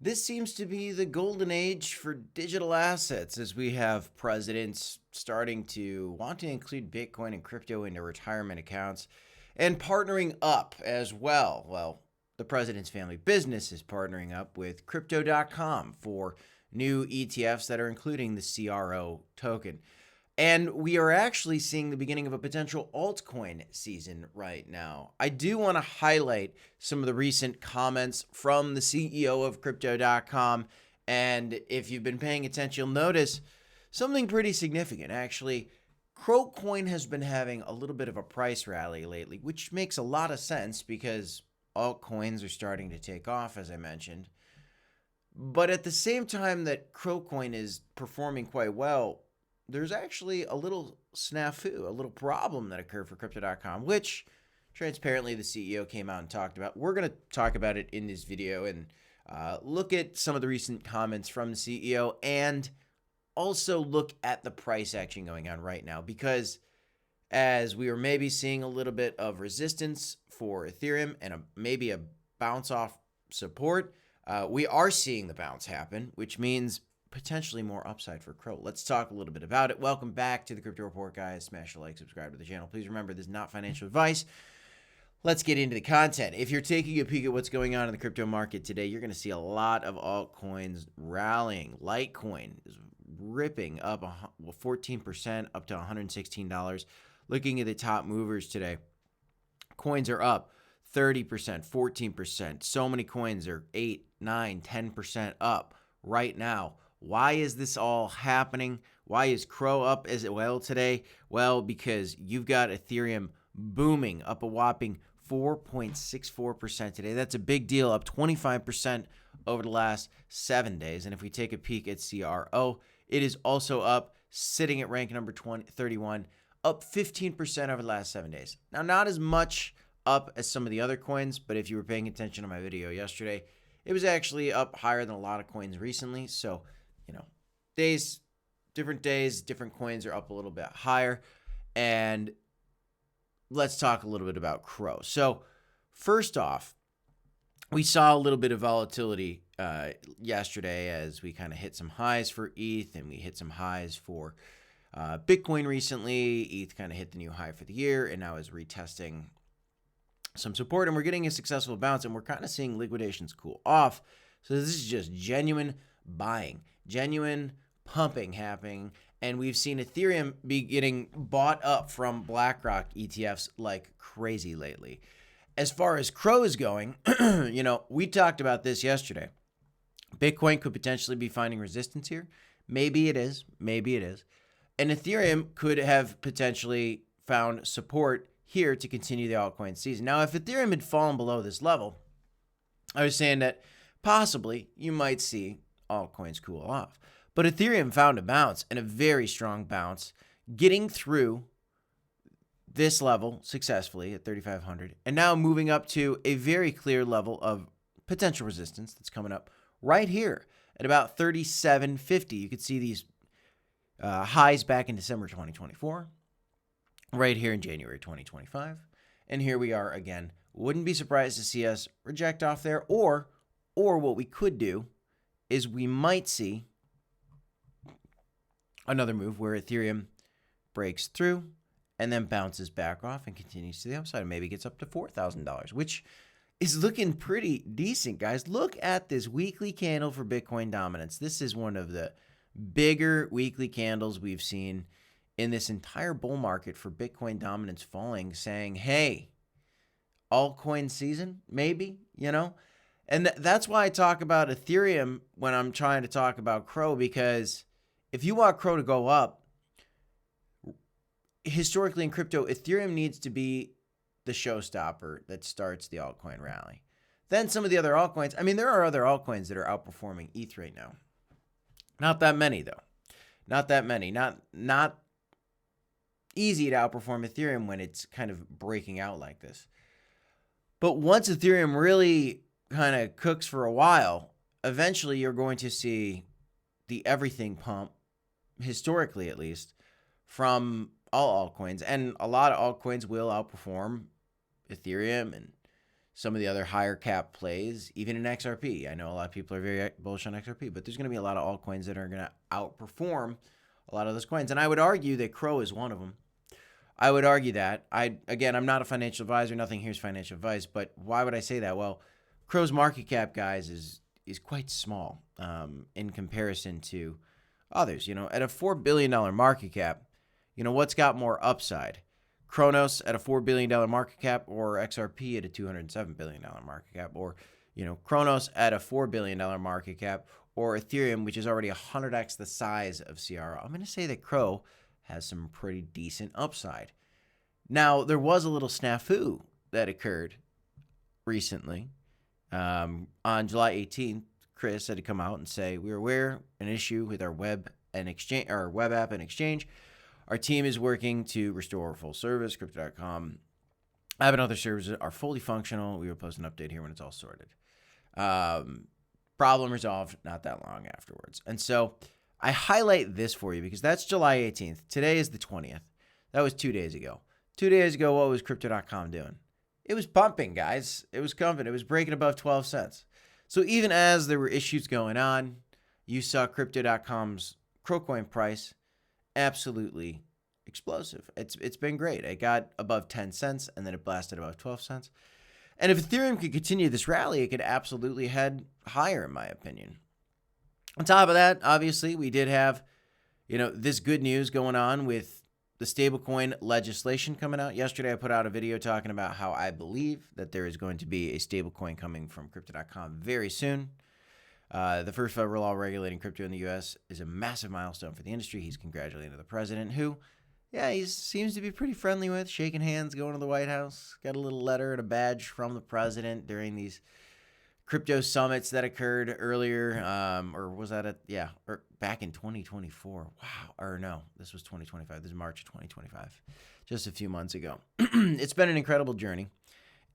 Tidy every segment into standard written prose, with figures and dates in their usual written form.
This seems to be the golden age for digital assets as we have presidents starting to want to include Bitcoin and crypto into retirement accounts and partnering up as well. Well, the president's family business is partnering up with crypto.com for new ETFs that are including the CRO token. And we are actually seeing the beginning of a potential altcoin season right now. I do want to highlight some of the recent comments from the CEO of Crypto.com. And if you've been paying attention, you'll notice something pretty significant. Actually, CRO coin has been having a little bit of a price rally lately, which makes a lot of sense because altcoins are starting to take off, as I mentioned. But at the same time that CRO coin is performing quite well, there's actually a little snafu, a little problem that occurred for Crypto.com, which transparently the CEO came out and talked about. We're going to talk about it in this video and look at some of the recent comments from the CEO and also look at the price action going on right now, because as we are maybe seeing a little bit of resistance for Ethereum and maybe a bounce off support, we are seeing the bounce happen, which means potentially more upside for CRO. Let's talk a little bit about it. Welcome back to the Crypto Report, guys. Smash a like, subscribe to the channel. Please remember, this is not financial advice. Let's get into the content. If you're taking a peek at what's going on in the crypto market today, you're going to see a lot of altcoins rallying. Litecoin is ripping up 14% up to $116. Looking at the top movers today, coins are up 30%, 14%. So many coins are 8, 9, 10% up right now. Why is this all happening? Why is CRO up as well today? Well, because you've got Ethereum booming, up a whopping 4.64% today. That's a big deal, up 25% over the last 7 days. And if we take a peek at CRO, it is also up, sitting at rank number 31, up 15% over the last 7 days. Now, not as much up as some of the other coins, but if you were paying attention to my video yesterday, it was actually up higher than a lot of coins recently. So, different days, different coins are up a little bit higher. And let's talk a little bit about CRO. So first off, we saw a little bit of volatility yesterday as we kind of hit some highs for ETH and we hit some highs for Bitcoin recently. ETH kind of hit the new high for the year and now is retesting some support, and we're getting a successful bounce, and we're kind of seeing liquidations cool off. So this is just genuine buying, genuine pumping happening, and we've seen Ethereum be getting bought up from BlackRock ETFs like crazy lately. As far as CRO is going, we talked about this yesterday. Bitcoin could potentially be finding resistance here. Maybe it is. Maybe it is. And Ethereum could have potentially found support here to continue the altcoin season. Now, if Ethereum had fallen below this level, I was saying that possibly you might see altcoins cool off. But Ethereum found a bounce, and a very strong bounce, getting through this level successfully at 3,500, and now moving up to a very clear level of potential resistance that's coming up right here at about 3,750. You could see these highs back in December 2024, right here in January 2025, and here we are again. Wouldn't be surprised to see us reject off there, or what we could do is we might see another move where Ethereum breaks through and then bounces back off and continues to the upside and maybe gets up to $4,000, which is looking pretty decent, guys. Look at this weekly candle for Bitcoin dominance. This is one of the bigger weekly candles we've seen in this entire bull market for Bitcoin dominance falling, saying, hey, altcoin season, maybe, And that's why I talk about Ethereum when I'm trying to talk about CRO, because if you want CRO to go up, historically in crypto, Ethereum needs to be the showstopper that starts the altcoin rally. Then some of the other altcoins, there are other altcoins that are outperforming ETH right now. Not that many, though. Not that many. Not easy to outperform Ethereum when it's kind of breaking out like this. But once Ethereum really kind of cooks for a while, eventually you're going to see the everything pump, historically at least, from all altcoins. And a lot of altcoins will outperform Ethereum and some of the other higher cap plays, even in XRP. I know a lot of people are very bullish on XRP, but there's going to be a lot of altcoins that are going to outperform a lot of those coins. And I would argue that CRO is one of them. I would argue that. Again, I'm not a financial advisor. Nothing here is financial advice. But why would I say that? Well, CRO's market cap, guys, is quite small in comparison to others. At a $4 billion market cap, what's got more upside? Kronos at a $4 billion market cap, or XRP at a $207 billion market cap, or, Kronos at a $4 billion market cap, or Ethereum, which is already 100x the size of CRO. I'm going to say that CRO has some pretty decent upside. Now, there was a little snafu that occurred recently. On July 18th, Chris had to come out and say, we were aware of an issue with our web app and exchange. Our team is working to restore full service. Crypto.com app and other services are fully functional. We will post an update here when it's all sorted. Problem resolved not that long afterwards. And so I highlight this for you because that's July 18th. Today is the 20th. That was 2 days ago. 2 days ago, what was Crypto.com doing? It was pumping, guys. It was pumping. It was breaking above 12 cents. So even as there were issues going on, you saw Crypto.com's CROcoin price absolutely explosive. It's been great. It got above 10 cents and then it blasted above 12 cents. And if Ethereum could continue this rally, it could absolutely head higher, in my opinion. On top of that, obviously, we did have, this good news going on with the stablecoin legislation coming out. Yesterday, I put out a video talking about how I believe that there is going to be a stablecoin coming from Crypto.com very soon. The first federal law regulating crypto in the U.S. is a massive milestone for the industry. He's congratulating the president, who, he seems to be pretty friendly with, shaking hands, going to the White House. Got a little letter and a badge from the president during these crypto summits that occurred earlier, or was that or back in 2024? Wow, or no, this was 2025. This is March of 2025, just a few months ago. It's been an incredible journey,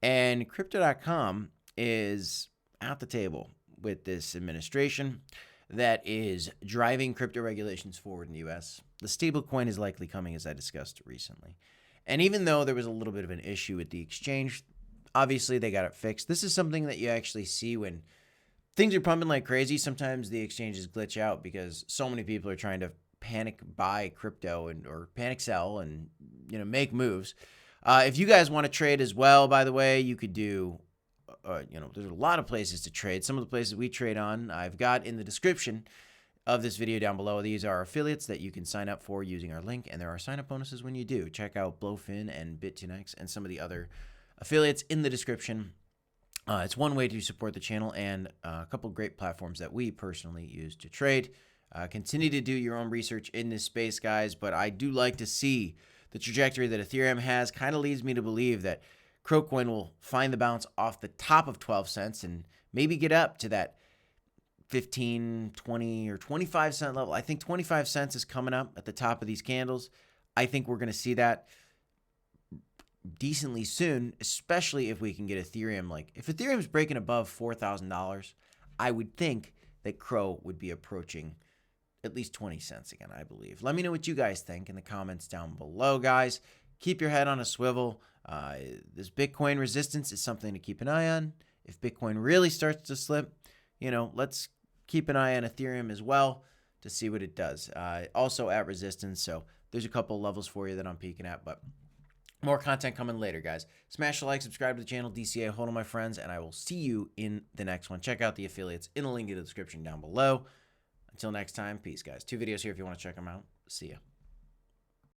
and Crypto.com is at the table with this administration that is driving crypto regulations forward in the U.S. The stablecoin is likely coming, as I discussed recently. And even though there was a little bit of an issue with the exchange, obviously they got it fixed. This is something that you actually see when things are pumping like crazy. Sometimes the exchanges glitch out because so many people are trying to panic buy crypto or panic sell and make moves. If you guys want to trade as well, by the way, you could do there's a lot of places to trade. Some of the places we trade on, I've got in the description of this video down below. These are affiliates that you can sign up for using our link, and there are sign-up bonuses when you do. Check out Blowfin and Bit2Next and some of the other affiliates in the description. It's one way to support the channel and a couple great platforms that we personally use to trade. Continue to do your own research in this space, guys, but I do like to see the trajectory that Ethereum has. Kind of leads me to believe that CROcoin will find the bounce off the top of 12 cents and maybe get up to that 15, 20, or 25 cent level. I think 25 cents is coming up at the top of these candles. I think we're going to see that decently soon, especially if we can get Ethereum. If Ethereum's breaking above $4,000, I would think that CRO would be approaching at least 20 cents again, I believe. Let me know what you guys think in the comments down below, guys. Keep your head on a swivel. This Bitcoin resistance is something to keep an eye on. If Bitcoin really starts to slip, let's keep an eye on Ethereum as well to see what it does. Also at resistance, so there's a couple levels for you that I'm peeking at, but more content coming later, guys. Smash the like, subscribe to the channel, DCA, hold on, my friends, and I will see you in the next one. Check out the affiliates in the link in the description down below. Until next time, peace, guys. 2 videos here if you want to check them out. See ya.